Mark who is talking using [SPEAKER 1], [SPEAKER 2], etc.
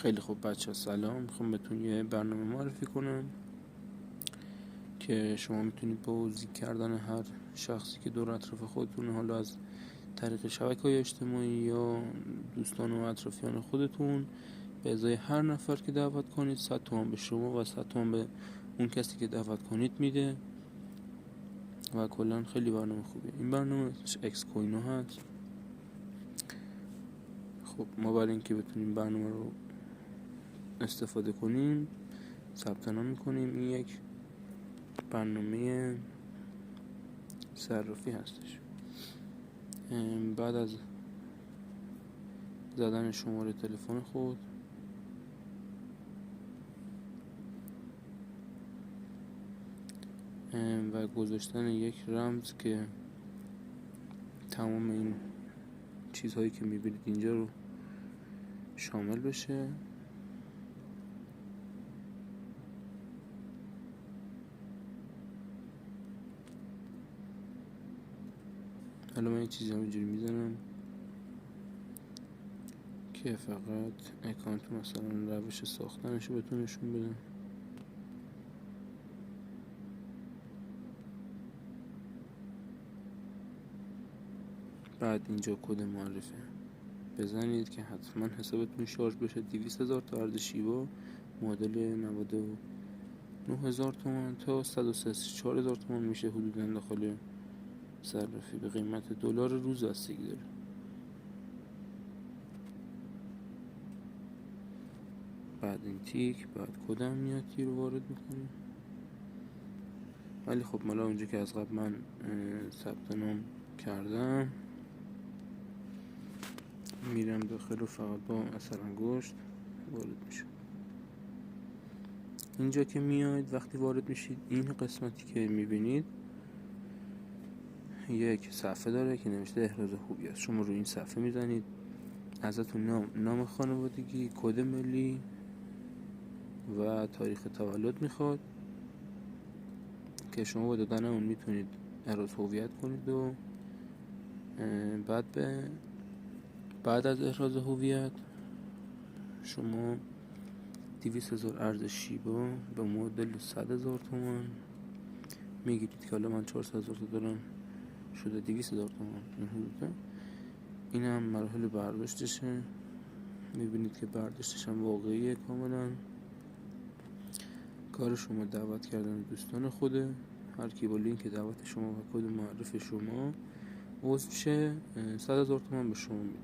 [SPEAKER 1] خیلی خوب بچه ها، سلام. میخوام بهتون یه برنامه معرفی کنم که شما میتونید با توضیح کردن هر شخصی که دور اطراف خودتون، حالا از طریق شبکه‌های اجتماعی یا دوستان و اطرافیان خودتون، به ازای هر نفر که دعوت کنید 100 تومان به شما و 100 تومان به اون کسی که دعوت کنید میده و کلا خیلی برنامه خوبیه. این برنامه اکس کوینو هست. خب ما برای اینکه بتونیم برنامه رو استفاده کنیم ثبت نام میکنیم. این یک برنامه صرافی هستش. بعد از زدن شماره تلفن خود و گذاشتن یک رمز که تمام این چیزهایی که میبینید اینجا رو شامل بشه، حالا من یه چیزی همینجوری میزنم که فقط اکانت مثلا روش ساختنش رو بهتون نشون بدم. بعد اینجا کد معرفه بزنید که حتما حسابتون شارژ بشه. 200,000 تا ارز شیوا معادل 99,000 تومان تا 134,000 تومان میشه حدودا داخل صرافی. به قیمت دلار روز بستگی داره. بعد این تیک، بعد کد امنیتی رو وارد میکنیم. ولی خب مالا اونجا که از قبل من ثبت نام کردم میرم داخل و فقط با اثر انگشت وارد میشم. اینجا که میاید وقتی وارد میشید این قسمتی که میبینید یک صفحه داره که نوشته احراز هویت. شما رو این صفحه میزنید، ازتون نام خانوادگی، کد ملی و تاریخ تولد میخواد که شما با دادن اون میتونید احراز هویت کنید و بعد از احراز هویت شما 200,000 ارز شیبا به معادل 100,000 تومان میگیرید که حالا من 400,000 تا دارم، شده 200,000 تومان. این حدودا این هم مراحل برداشتشه. میبینید که برداشتش هم واقعیه کاملا. کار شما دعوت کردن دوستان خوده. هر کی با لینک دعوت شما و کد معرف شما عضو شه 100,000 تومان به شما میده.